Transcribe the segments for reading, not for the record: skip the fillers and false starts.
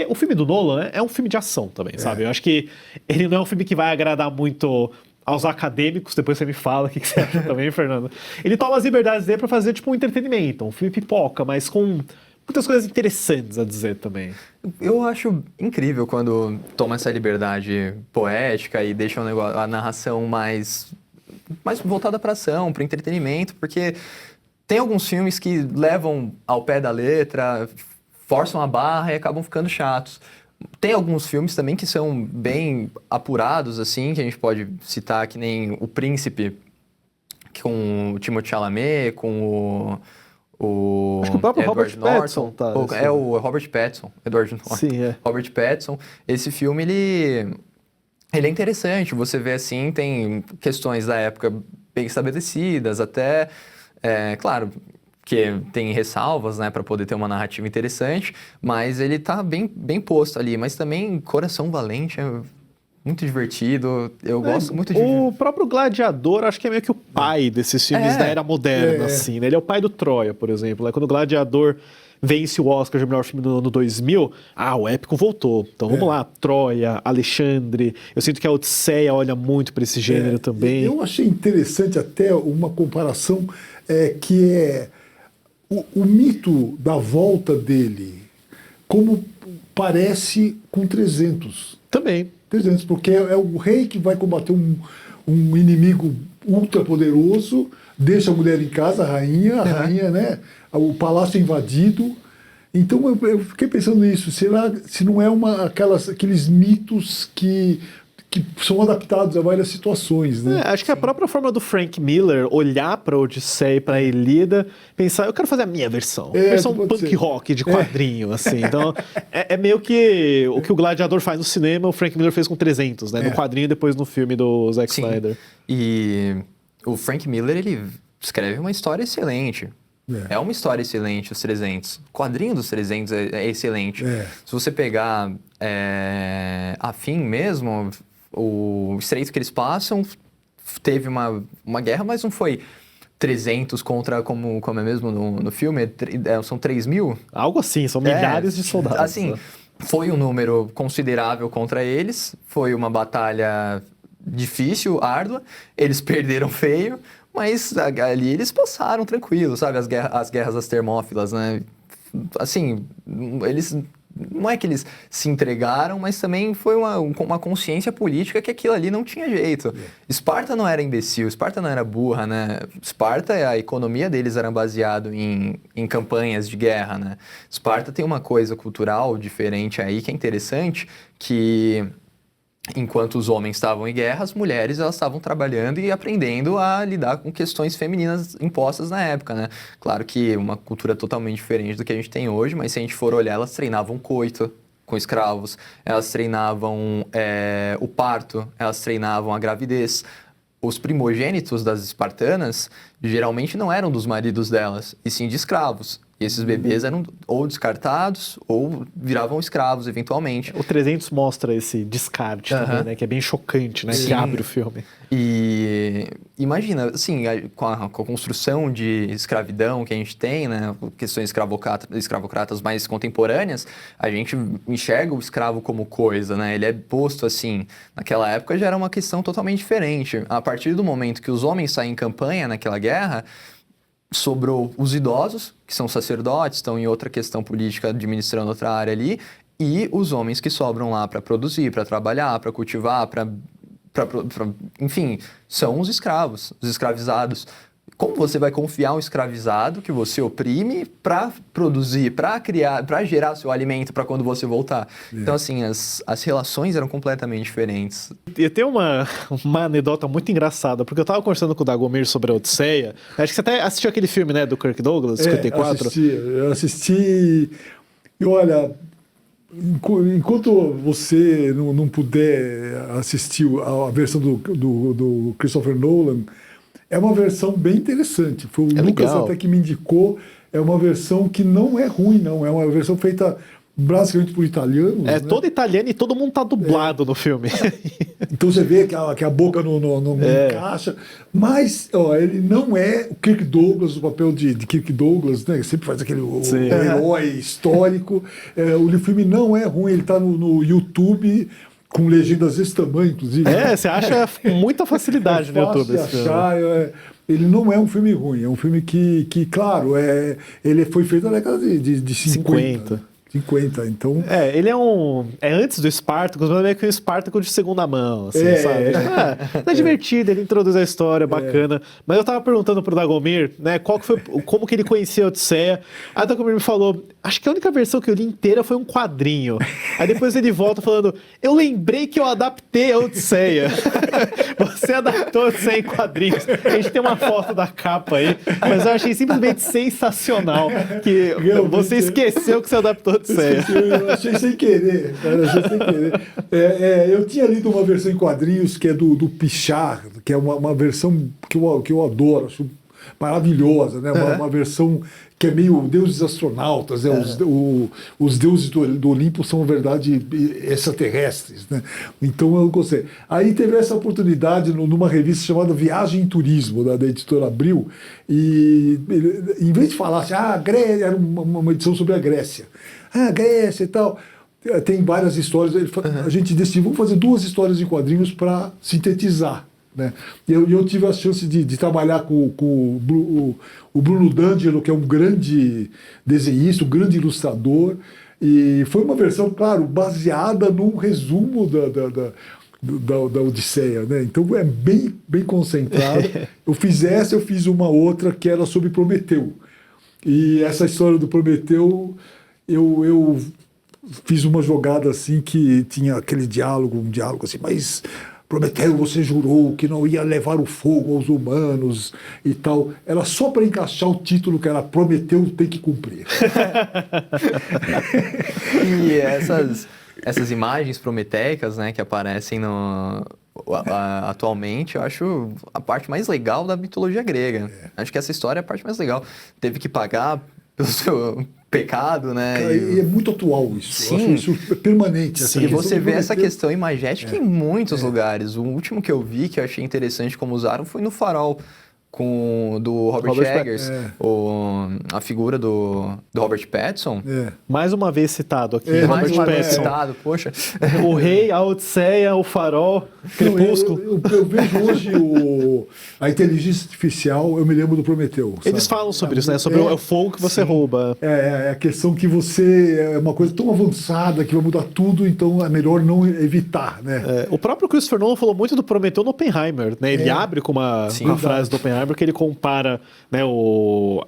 o filme do Nolan, né, é um filme de ação também, sabe? Eu acho que ele não é um filme que vai agradar muito aos acadêmicos, depois você me fala o que você acha também, Fernando. Ele toma as liberdades dele pra fazer, tipo, um entretenimento, um filme pipoca, mas com muitas coisas interessantes a dizer também. Eu acho incrível quando toma essa liberdade poética e deixa a narração mais voltada para ação, para entretenimento, porque tem alguns filmes que levam ao pé da letra, forçam a barra e acabam ficando chatos. Tem alguns filmes também que são bem apurados, assim, que a gente pode citar, que nem O Príncipe, com o Timothée Chalamet, com o Acho que o próprio Edward Robert Pattinson Norton. tá. É o Robert Pattinson, Edward Norton. Sim, é. Robert Pattinson. Esse filme, ele é interessante. Você vê, assim, tem questões da época bem estabelecidas, até, claro, que tem ressalvas, né, para poder ter uma narrativa interessante, mas ele tá bem posto ali. Mas também Coração Valente é muito divertido, eu gosto muito de... O próprio Gladiador, acho que é meio que o pai desses filmes da era moderna, assim, né? Ele é o pai do Troia, por exemplo, né? Quando o Gladiador vence o Oscar de melhor filme no ano 2000, o épico voltou. Então vamos lá, Troia, Alexandre, eu sinto que a Odisseia olha muito para esse gênero também. Eu achei interessante até uma comparação que é o mito da volta dele, como parece com 300. Também. 300, porque é o rei que vai combater um inimigo ultra poderoso, deixa a mulher em casa, a rainha, né? O palácio invadido. Então eu fiquei pensando nisso, será se não é aqueles mitos que são adaptados a várias situações, né? Acho que a própria forma do Frank Miller olhar pra Odisseia e pra Ilíada, pensar, eu quero fazer a minha versão. Versão punk rock de quadrinho, assim. Então, é meio que o que o Gladiador faz no cinema, o Frank Miller fez com 300, né? No quadrinho e depois no filme do Zack Snyder. E o Frank Miller, ele escreve uma história excelente. É uma história excelente, os 300. O quadrinho dos 300 é excelente. Se você pegar a fim mesmo, o estreito que eles passam, teve uma guerra, mas não foi 300 contra, como é mesmo no filme, são 3.000? Algo assim, são milhares de soldados. Assim, foi um número considerável contra eles, foi uma batalha difícil, árdua, eles perderam feio, mas ali eles passaram tranquilo, sabe? As guerras das Termópilas, né? Assim, eles... Não é que eles se entregaram, mas também foi uma consciência política que aquilo ali não tinha jeito. Esparta não era imbecil, Esparta não era burra, né? Esparta, a economia deles era baseada em campanhas de guerra, né? Esparta tem uma coisa cultural diferente aí que é interessante, que enquanto os homens estavam em guerra, as mulheres elas estavam trabalhando e aprendendo a lidar com questões femininas impostas na época, né? Claro que uma cultura totalmente diferente do que a gente tem hoje, mas se a gente for olhar, elas treinavam coito com escravos, elas treinavam o parto, elas treinavam a gravidez. Os primogênitos das espartanas geralmente não eram dos maridos delas, e sim de escravos. E esses bebês eram ou descartados ou viravam escravos, eventualmente. O 300 mostra esse descarte também, né? Que é bem chocante, né? Sim. Que abre o filme. E imagina, assim, com a construção de escravidão que a gente tem, né? Questões escravocratas mais contemporâneas, a gente enxerga o escravo como coisa, né? Ele é posto assim. Naquela época já era uma questão totalmente diferente. A partir do momento que os homens saem em campanha naquela guerra, sobrou os idosos, que são sacerdotes, estão em outra questão política, administrando outra área ali, e os homens que sobram lá para produzir, para trabalhar, para cultivar, enfim, são os escravos, os escravizados. Como você vai confiar um escravizado que você oprime para produzir, para criar, para gerar seu alimento para quando você voltar? Então, assim, as relações eram completamente diferentes. E tem uma anedota muito engraçada, porque eu tava conversando com o Dagomir sobre a Odisseia. Acho que você até assistiu aquele filme, né, do Kirk Douglas, 54. Eu assisti e olha, enquanto você não puder assistir a versão do Christopher Nolan, é uma versão bem interessante. Foi o Lucas legal. até que me indicou. É uma versão que não é ruim, não. É uma versão feita basicamente por italianos. Toda italiana e todo mundo tá dublado no filme. Então você vê que a boca não encaixa. Mas ele não é o Kirk Douglas, o papel de Kirk Douglas, né? Sempre faz aquele o herói histórico. O filme não é ruim, ele está no YouTube com legendas desse tamanho, inclusive. Você acha com muita facilidade no YouTube. De achar, ele não é um filme ruim, é um filme que claro, ele foi feito na década de 50. 50, então... ele é antes do Spartacus, mas é meio que um Spartacus de segunda mão, assim, sabe? É divertido, ele introduz a história, bacana. Mas eu tava perguntando pro Dagomir, né, como que ele conhecia a Odisseia. Aí o Dagomir me falou, acho que a única versão que eu li inteira foi um quadrinho. Aí depois ele volta falando, eu lembrei que eu adaptei a Odisseia. Você adaptou a Odisseia em quadrinhos. A gente tem uma foto da capa aí, mas eu achei simplesmente sensacional que você esqueceu que você adaptou a Odisseia. Eu achei sem querer, cara, eu tinha lido uma versão em quadrinhos que é do Pichard, que é uma versão que eu adoro, acho maravilhosa, né? Uma versão que é meio deuses astronautas, né? Os deuses do Olimpo são, na verdade, extraterrestres, né? Então eu gostei. Aí teve essa oportunidade numa revista chamada Viagem em Turismo, da editora Abril, e em vez de falar assim, Grécia, era uma edição sobre a Grécia. Grécia e tal. Tem várias histórias. A gente decidiu, vamos fazer 2 histórias em quadrinhos para sintetizar. Né? Eu tive a chance de trabalhar com o Bruno D'Angelo, que é um grande desenhista, um grande ilustrador, e foi uma versão, claro, baseada num resumo da Odisseia, né? Então é bem concentrada. Eu fiz uma outra que era sobre Prometeu. E essa história do Prometeu, eu fiz uma jogada assim que tinha aquele um diálogo assim, mas Prometeu, você jurou que não ia levar o fogo aos humanos e tal. Era só para encaixar o título que era Prometeu tem que cumprir. E essas imagens prometeicas, né, que aparecem atualmente, eu acho a parte mais legal da mitologia grega. Acho que essa história é a parte mais legal. Teve que pagar pelo seu pecado, né? E é muito atual isso. Sim. Eu acho isso permanente. Sim. E você vê essa questão imagética em muitos lugares. O último que eu vi, que eu achei interessante como usaram, foi no Farol, do Robert Eggers, a figura do Robert Pattinson. Mais uma vez citado aqui. Mais uma vez citado, poxa. O Rei, a Odisseia, o Farol, Crepúsculo. Eu vejo hoje a inteligência artificial, eu me lembro do Prometeu. Eles falam sobre isso, né? Sobre o fogo que você rouba. É a questão que você é uma coisa tão avançada que vai mudar tudo, então é melhor não evitar, né? O próprio Christopher Nolan falou muito do Prometeu no Oppenheimer, né? Ele abre com uma frase do Oppenheimer que ele compara, né,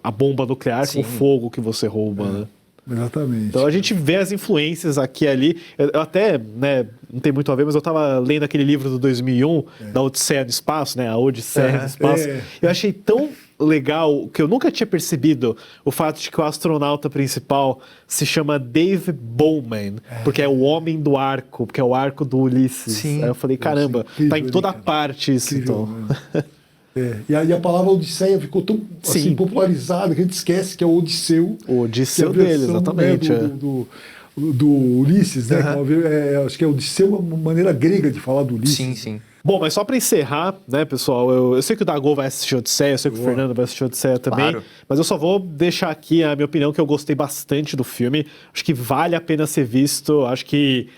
a bomba nuclear com o fogo que você rouba, né? Exatamente. Então a gente vê as influências aqui e ali. Eu até, né, não tem muito a ver, mas eu tava lendo aquele livro do 2001, da Odisseia no Espaço, né? A Odisseia no Espaço. Eu achei tão legal que eu nunca tinha percebido o fato de que o astronauta principal se chama Dave Bowman, porque é o homem do arco, porque é o arco do Ulisses. Sim. Aí eu falei, caramba, tá em toda parte isso, então. E a palavra Odisseia ficou tão assim, popularizada que a gente esquece que é o Odisseu. O Odisseu dele, exatamente. Do Ulisses, né? Acho que é Odisseu uma maneira grega de falar do Ulisses. Sim, sim. Bom, mas só pra encerrar, né, pessoal, eu sei que o Dagô vai assistir Odisseia, eu sei que o Fernando vai assistir Odisseia também, claro. Mas eu só vou deixar aqui a minha opinião, que eu gostei bastante do filme, acho que vale a pena ser visto, acho que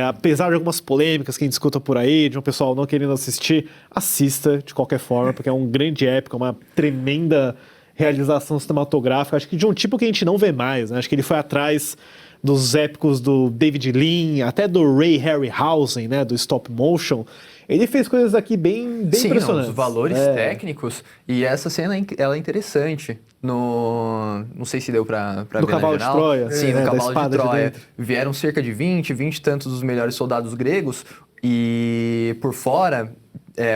apesar de algumas polêmicas que a gente escuta por aí, de um pessoal não querendo assistir, assista de qualquer forma, porque é um grande épico, uma tremenda realização cinematográfica, acho que de um tipo que a gente não vê mais, né? Acho que ele foi atrás dos épicos do David Lean, até do Ray Harryhausen, né, do stop motion. Ele fez coisas aqui bem impressionantes. Os valores técnicos. E essa cena ela é interessante. Não sei se deu pra ver no Cavalo de Troia. Sim, no Cavalo de Troia. De vieram cerca de 20 e tantos dos melhores soldados gregos. E por fora,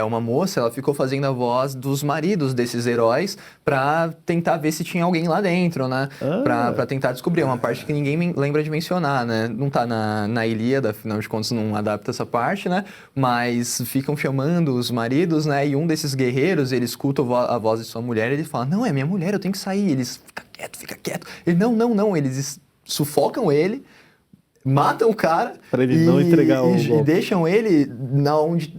uma moça, ela ficou fazendo a voz dos maridos desses heróis pra tentar ver se tinha alguém lá dentro, né? Pra tentar descobrir. É uma parte que ninguém lembra de mencionar, né? Não tá na Ilíada, afinal de contas não adapta essa parte, né? Mas ficam chamando os maridos, né? E um desses guerreiros, ele escuta a voz de sua mulher e ele fala, não, é minha mulher, eu tenho que sair. Eles, fica quieto. Ele, não. Eles sufocam ele, matam o cara Pra ele não entregar o e golpe. deixam ele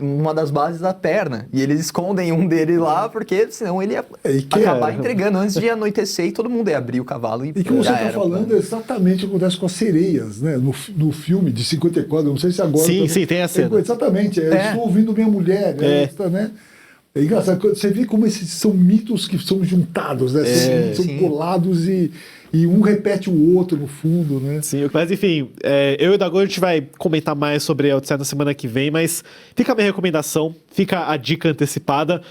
uma das bases da perna. E eles escondem um dele lá, porque senão ele ia acabar entregando antes de anoitecer e todo mundo ia abrir o cavalo. E como você já está era, falando, é exatamente o que acontece com as sereias, né? No filme de 54, não sei se agora... Sim, sim, tem a cena. Exatamente, estou ouvindo minha mulher, né? É engraçado, você vê como esses são mitos que são juntados, né? São colados e um repete o outro no fundo, né? Sim, mas enfim, eu e o Dagon a gente vai comentar mais sobre a Odisseia na semana que vem, mas fica a minha recomendação, fica a dica antecipada.